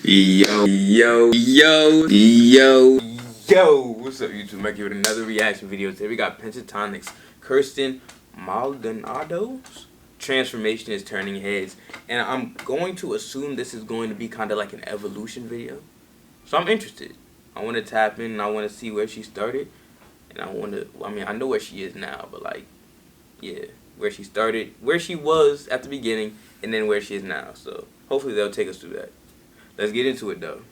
Yo, what's up YouTube? Making with another reaction video. Today we got Pentatonix, Kirstin Maldonado's transformation is turning heads. And I'm going to assume this is going to be kind of like an evolution video. So I'm interested. I want to tap in and I want to see where she started. And I know where she is now, but like, yeah, where she started, where she was at the beginning, and then where she is now. So hopefully they'll take us through that. Let's get into it though.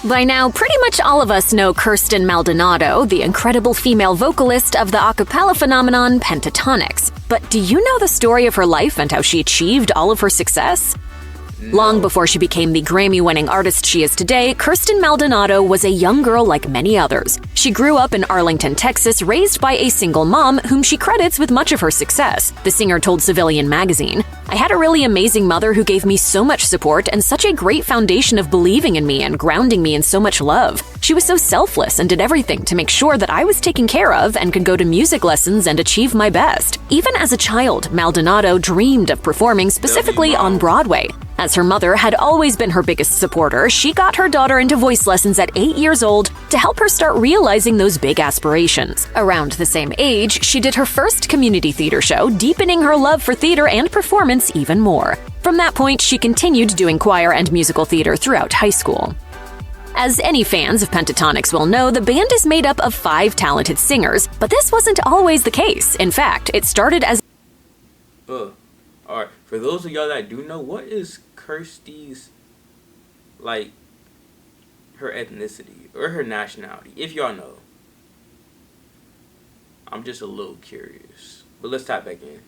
By now, pretty much all of us know Kirstin Maldonado, the incredible female vocalist of the a cappella phenomenon Pentatonix. But do you know the story of her life and how she achieved all of her success? No. Long before she became the Grammy-winning artist she is today, Kirstin Maldonado was a young girl like many others. She grew up in Arlington, Texas, raised by a single mom whom she credits with much of her success. The singer told Civilian magazine, "I had a really amazing mother who gave me so much support and such a great foundation of believing in me and grounding me in so much love. She was so selfless and did everything to make sure that I was taken care of and could go to music lessons and achieve my best." Even as a child, Maldonado dreamed of performing specifically on Broadway. As her mother had always been her biggest supporter, she got her daughter into voice lessons at 8 years old to help her start realizing those big aspirations. Around the same age, she did her first community theater show, deepening her love for theater and performance even more. From that point, she continued doing choir and musical theater throughout high school. As any fans of Pentatonix will know, the band is made up of 5 talented singers, but this wasn't always the case. In fact, it started as Alright, for those of y'all that do know, what is Kirstin's, like, her ethnicity or her nationality, if y'all know? I'm just a little curious, but let's tap back in.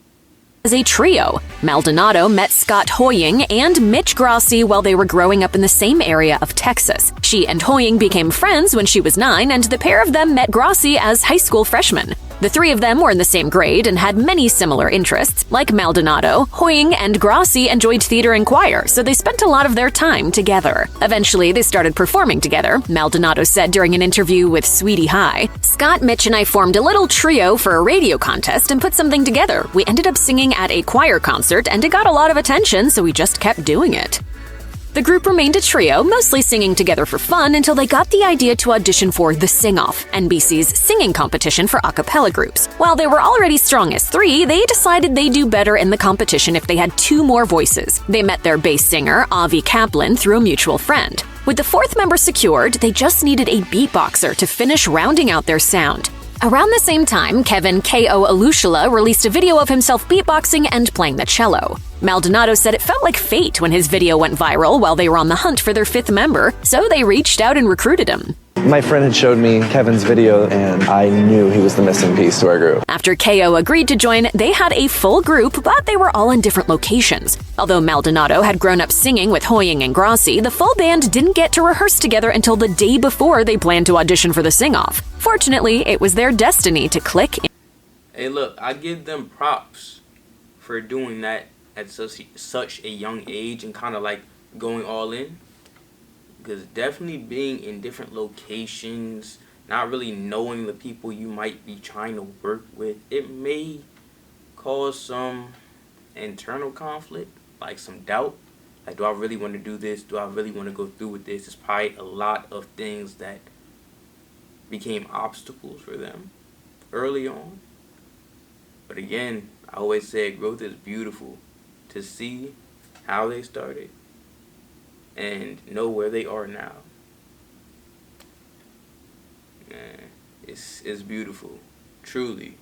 As a trio, Maldonado met Scott Hoying and Mitch Grossi while they were growing up in the same area of Texas. She and Hoying became friends when she was 9, and the pair of them met Grossi as high school freshmen. The 3 of them were in the same grade and had many similar interests. Like Maldonado, Hoying and Grossi enjoyed theater and choir, so they spent a lot of their time together. Eventually, they started performing together. Maldonado said during an interview with Sweetie High, "Scott, Mitch, and I formed a little trio for a radio contest and put something together. We ended up singing at a choir concert, and it got a lot of attention, so we just kept doing it." The group remained a trio, mostly singing together for fun, until they got the idea to audition for The Sing-Off, NBC's singing competition for a cappella groups. While they were already strong as 3, they decided they'd do better in the competition if they had 2 more voices. They met their bass singer, Avi Kaplan, through a mutual friend. With the 4th member secured, they just needed a beatboxer to finish rounding out their sound. Around the same time, Kevin K.O. Alushala released a video of himself beatboxing and playing the cello. Maldonado said it felt like fate when his video went viral while they were on the hunt for their 5th member, so they reached out and recruited him. My friend had showed me Kevin's video, and I knew he was the missing piece to our group. After K.O. agreed to join, they had a full group, but they were all in different locations. Although Maldonado had grown up singing with Hoying and Grossi, the full band didn't get to rehearse together until the day before they planned to audition for the Sing-Off. Fortunately, it was their destiny to click. Hey look, I give them props for doing that at such a young age and kind of like going all in. Because definitely being in different locations, not really knowing the people you might be trying to work with, it may cause some internal conflict, like some doubt. Like, do I really want to do this? Do I really want to go through with this? There's probably a lot of things that became obstacles for them early on. But again, I always say growth is beautiful. To see how they started and know where they are now, man, it's beautiful, truly.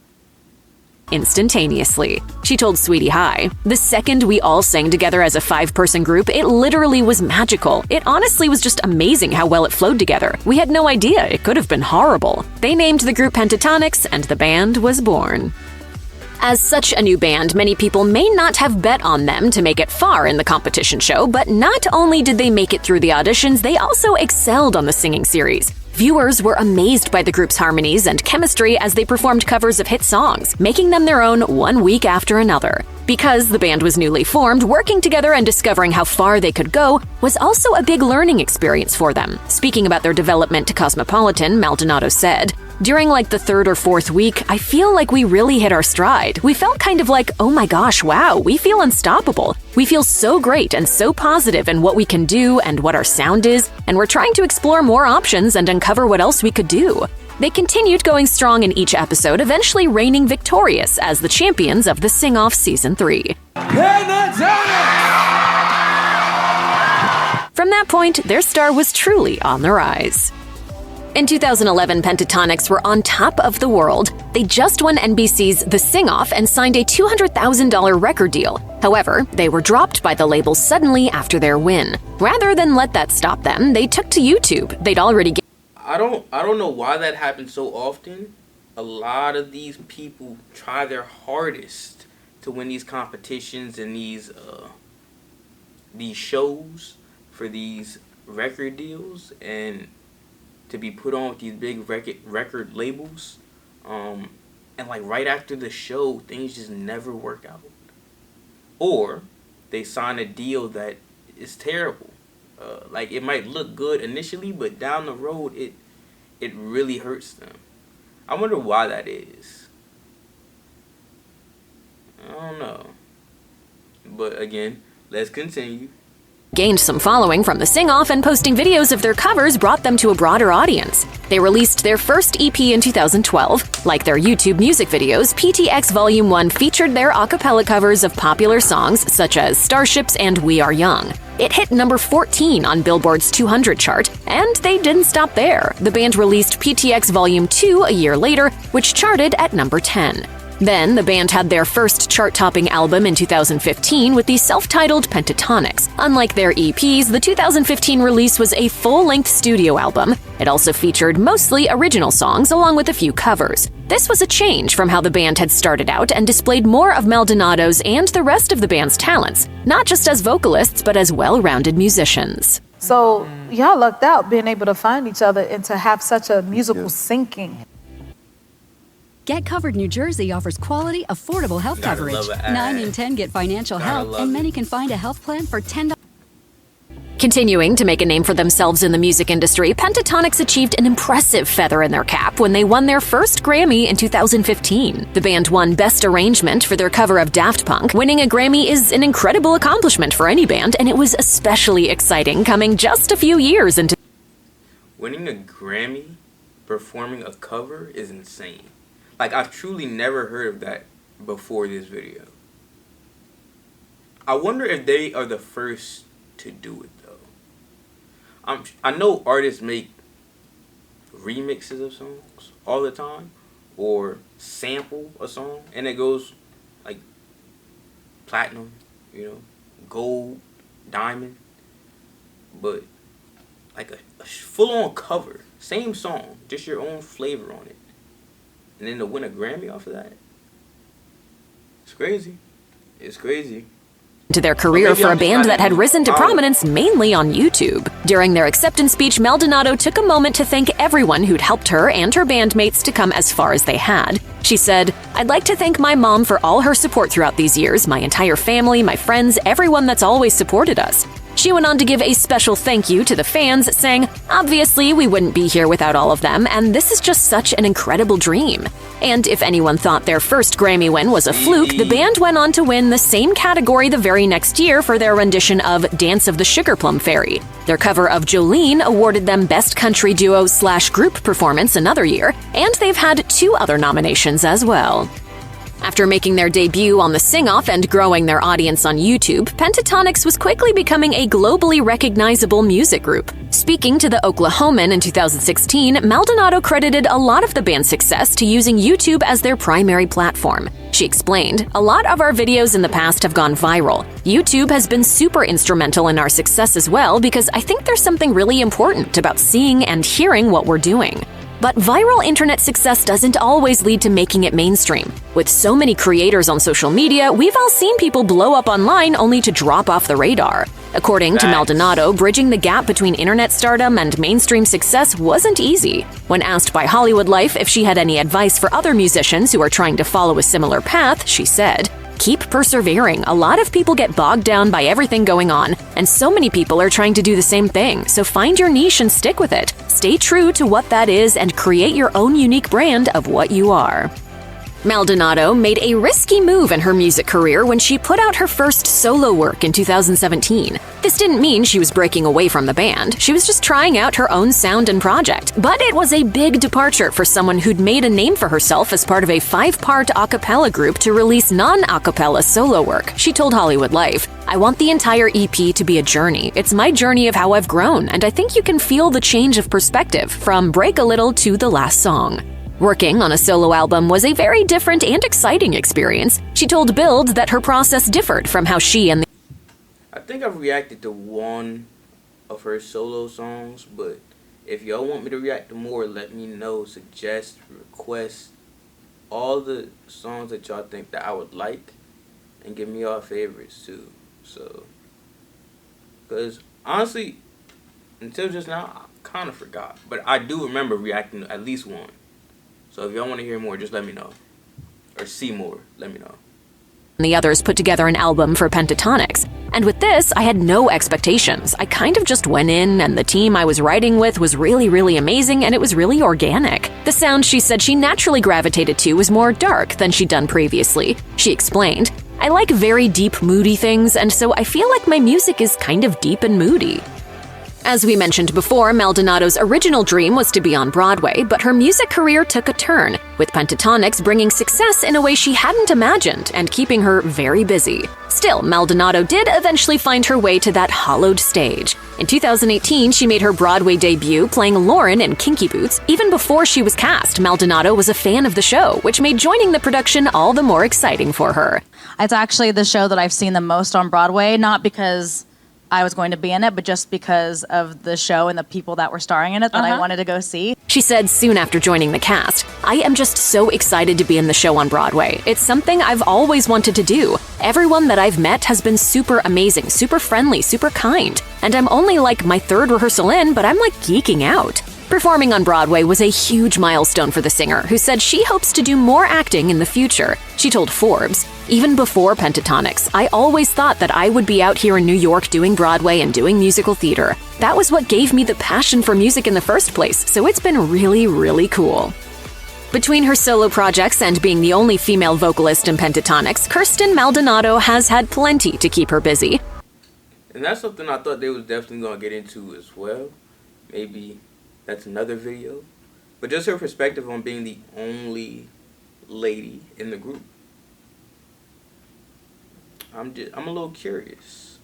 Instantaneously. She told Sweetie High, "The second we all sang together as a 5-person group, it literally was magical. It honestly was just amazing how well it flowed together. We had no idea it could have been horrible." They named the group Pentatonix, and the band was born. As such a new band, many people may not have bet on them to make it far in the competition show, but not only did they make it through the auditions, they also excelled on the singing series. Viewers were amazed by the group's harmonies and chemistry as they performed covers of hit songs, making them their own one week after another. Because the band was newly formed, working together and discovering how far they could go was also a big learning experience for them. Speaking about their development to Cosmopolitan, Maldonado said, During like the third or fourth week, I feel like we really hit our stride. We felt kind of like, oh my gosh, wow, we feel unstoppable. We feel so great and so positive in what we can do and what our sound is, and we're trying to explore more options and uncover what else we could do. They continued going strong in each episode, eventually reigning victorious as the champions of the Sing-Off Season 3. From that point, their star was truly on the rise. In 2011, Pentatonix were on top of the world. They just won NBC's The Sing-Off and signed a $200,000 record deal. However, they were dropped by the label suddenly after their win. Rather than let that stop them, they took to YouTube. They'd already I don't know why that happens so often. A lot of these people try their hardest to win these competitions and these shows for these record deals and to be put on with these big record labels, and like right after the show, things just never work out, or they sign a deal that is terrible. Like it might look good initially, but down the road, it really hurts them. I wonder why that is. I don't know. But again, let's continue. Gained some following from the Sing-Off, and posting videos of their covers brought them to a broader audience. They released their first EP in 2012. Like their YouTube music videos, PTX Volume 1 featured their a cappella covers of popular songs such as Starships and We Are Young. It hit number 14 on Billboard's 200 chart, and they didn't stop there. The band released PTX Volume 2 a year later, which charted at number 10. Then, the band had their first chart-topping album in 2015 with the self-titled Pentatonix. Unlike their EPs, the 2015 release was a full-length studio album. It also featured mostly original songs along with a few covers. This was a change from how the band had started out and displayed more of Maldonado's and the rest of the band's talents, not just as vocalists but as well-rounded musicians. So, y'all lucked out being able to find each other and to have such a musical syncing. Get Covered New Jersey offers quality, affordable health coverage. 9 in 10 get financial help, and many can find a health plan for $10. Continuing to make a name for themselves in the music industry, Pentatonix achieved an impressive feather in their cap when they won their first Grammy in 2015. The band won Best Arrangement for their cover of Daft Punk. Winning a Grammy is an incredible accomplishment for any band, and it was especially exciting coming just a few years into... Winning a Grammy performing a cover is insane. Like, I've truly never heard of that before this video. I wonder if they are the first to do it, though. I know artists make remixes of songs all the time, or sample a song, and it goes, like, platinum, gold, diamond. But, like, a full-on cover, same song, just your own flavor on it. And then to win a Grammy off of that, it's crazy. It's crazy. To their career for a band that had risen to prominence mainly on YouTube. During their acceptance speech, Maldonado took a moment to thank everyone who'd helped her and her bandmates to come as far as they had. She said, "I'd like to thank my mom for all her support throughout these years, my entire family, my friends, everyone that's always supported us." She went on to give a special thank you to the fans, saying, "Obviously, we wouldn't be here without all of them, and this is just such an incredible dream." And if anyone thought their first Grammy win was a fluke, the band went on to win the same category the very next year for their rendition of Dance of the Sugar Plum Fairy. Their cover of Jolene awarded them Best Country Duo/Group Performance another year, and they've had 2 other nominations as well. After making their debut on the Sing-Off and growing their audience on YouTube, Pentatonix was quickly becoming a globally recognizable music group. Speaking to the Oklahoman in 2016, Maldonado credited a lot of the band's success to using YouTube as their primary platform. She explained, "A lot of our videos in the past have gone viral. YouTube has been super instrumental in our success as well because I think there's something really important about seeing and hearing what we're doing." But viral internet success doesn't always lead to making it mainstream. With so many creators on social media, we've all seen people blow up online only to drop off the radar. According to Maldonado, bridging the gap between internet stardom and mainstream success wasn't easy. When asked by Hollywood Life if she had any advice for other musicians who are trying to follow a similar path, she said, Keep persevering. A lot of people get bogged down by everything going on, and so many people are trying to do the same thing. So find your niche and stick with it. Stay true to what that is and create your own unique brand of what you are. Maldonado made a risky move in her music career when she put out her first solo work in 2017. This didn't mean she was breaking away from the band. She was just trying out her own sound and project. But it was a big departure for someone who'd made a name for herself as part of a 5-part a cappella group to release non-a cappella solo work. She told Hollywood Life, "I want the entire EP to be a journey. It's my journey of how I've grown, and I think you can feel the change of perspective from Break a Little to the last song." Working on a solo album was a very different and exciting experience. She told Build that her process differed from how she and the I think I've reacted to one of her solo songs, but if y'all want me to react to more, let me know. Suggest, request all the songs that y'all think that I would like, and give me y'all favorites too. So, because honestly, until just now, I kind of forgot, but I do remember reacting to at least one. So if y'all want to hear more, just let me know. Or see more, let me know. The others put together an album for Pentatonix. And with this, I had no expectations. I kind of just went in, and the team I was writing with was really, really amazing, and it was really organic. The sound she said she naturally gravitated to was more dark than she'd done previously. She explained, "I like very deep, moody things, and so I feel like my music is kind of deep and moody." As we mentioned before, Maldonado's original dream was to be on Broadway, but her music career took a turn, with Pentatonix bringing success in a way she hadn't imagined and keeping her very busy. Still, Maldonado did eventually find her way to that hollowed stage. In 2018, she made her Broadway debut playing Lauren in Kinky Boots. Even before she was cast, Maldonado was a fan of the show, which made joining the production all the more exciting for her. It's actually the show that I've seen the most on Broadway, not because I was going to be in it, but just because of the show and the people that were starring in it that I wanted to go see. She said soon after joining the cast, "I am just so excited to be in the show on Broadway. It's something I've always wanted to do. Everyone that I've met has been super amazing, super friendly, super kind. And I'm only like my 3rd rehearsal in, but I'm like geeking out." Performing on Broadway was a huge milestone for the singer, who said she hopes to do more acting in the future. She told Forbes, "Even before Pentatonix, I always thought that I would be out here in New York doing Broadway and doing musical theater. That was what gave me the passion for music in the first place, so it's been really, really cool." Between her solo projects and being the only female vocalist in Pentatonix, Kirstin Maldonado has had plenty to keep her busy. And that's something I thought they was definitely going to get into as well. Maybe that's another video. But just her perspective on being the only lady in the group. I'm a little curious.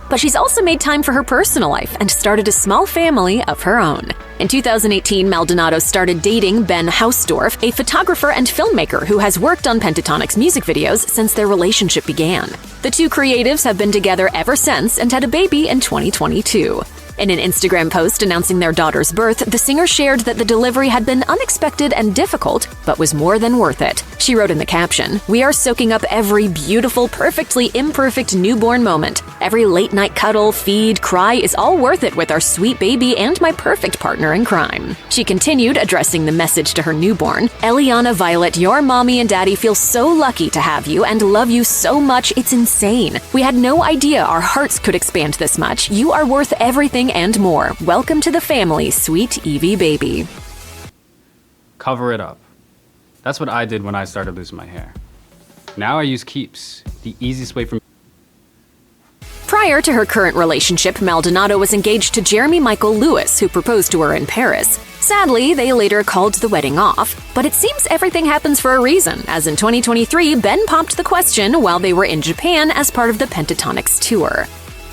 But she's also made time for her personal life and started a small family of her own. In 2018, Maldonado started dating Ben Hausdorff, a photographer and filmmaker who has worked on Pentatonix music videos since their relationship began. The two creatives have been together ever since and had a baby in 2022. In an Instagram post announcing their daughter's birth, the singer shared that the delivery had been unexpected and difficult, but was more than worth it. She wrote in the caption, "We are soaking up every beautiful, perfectly imperfect newborn moment. Every late-night cuddle, feed, cry is all worth it with our sweet baby and my perfect partner in crime." She continued, addressing the message to her newborn, "Eliana Violet, your mommy and daddy feel so lucky to have you and love you so much, it's insane. We had no idea our hearts could expand this much. You are worth everything and more. Welcome to the family, sweet Evie baby." Cover it up. That's what I did when I started losing my hair. Now I use Keeps, the easiest way for me. Prior to her current relationship, Maldonado was engaged to Jeremy Michael Lewis, who proposed to her in Paris. Sadly, they later called the wedding off, but it seems everything happens for a reason, as in 2023, Ben popped the question while they were in Japan as part of the Pentatonix tour.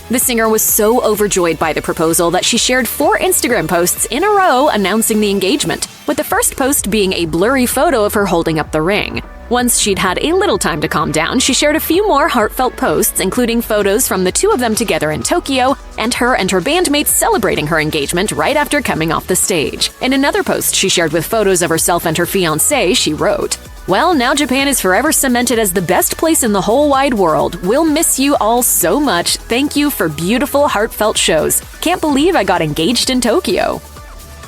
The singer was so overjoyed by the proposal that she shared 4 Instagram posts in a row announcing the engagement, with the first post being a blurry photo of her holding up the ring. Once she'd had a little time to calm down, she shared a few more heartfelt posts, including photos from the two of them together in Tokyo, and her bandmates celebrating her engagement right after coming off the stage. In another post she shared with photos of herself and her fiancé, she wrote, "Well, now Japan is forever cemented as the best place in the whole wide world. We'll miss you all so much. Thank you for beautiful, heartfelt shows. Can't believe I got engaged in Tokyo."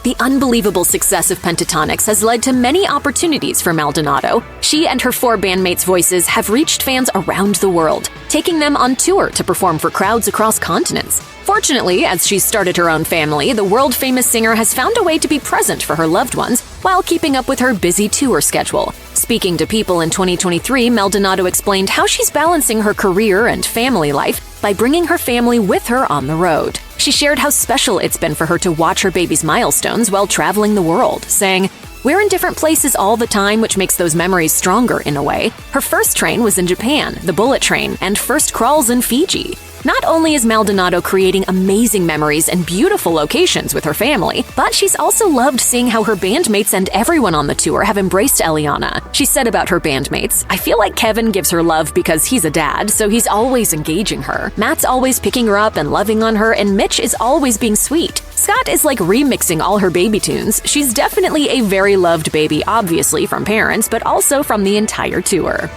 The unbelievable success of Pentatonix has led to many opportunities for Maldonado. She and her 4 bandmates' voices have reached fans around the world, taking them on tour to perform for crowds across continents. Fortunately, as she's started her own family, the world-famous singer has found a way to be present for her loved ones while keeping up with her busy tour schedule. Speaking to People in 2023, Maldonado explained how she's balancing her career and family life by bringing her family with her on the road. She shared how special it's been for her to watch her baby's milestones while traveling the world, saying, "We're in different places all the time, which makes those memories stronger in a way. Her first train was in Japan, the bullet train, and first crawls in Fiji." Not only is Maldonado creating amazing memories and beautiful locations with her family, but she's also loved seeing how her bandmates and everyone on the tour have embraced Eliana. She said about her bandmates, "I feel like Kevin gives her love because he's a dad, so he's always engaging her. Matt's always picking her up and loving on her, and Mitch is always being sweet. Scott is like remixing all her baby tunes. She's definitely a very loved baby, obviously from parents, but also from the entire tour."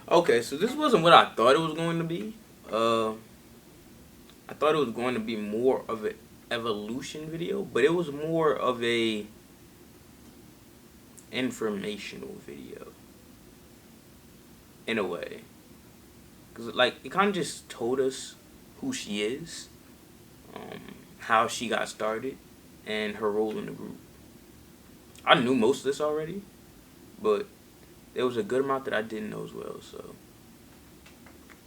Okay, so this wasn't what I thought it was going to be. I thought it was going to be more of an evolution video, but it was more of a informational video in a way. Because, like, it kind of just told us who she is, how she got started, and her role in the group. I knew most of this already, but there was a good amount that I didn't know as well, so.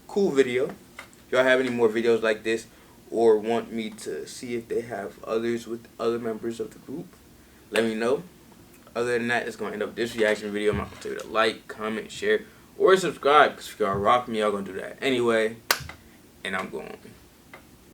Cool video. If y'all have any more videos like this, or want me to see if they have others with other members of the group, let me know. Other than that, it's going to end up this reaction video. I'm not going to tell you to like, comment, share, or subscribe, because if y'all rock me, y'all going to do that anyway. And I'm going.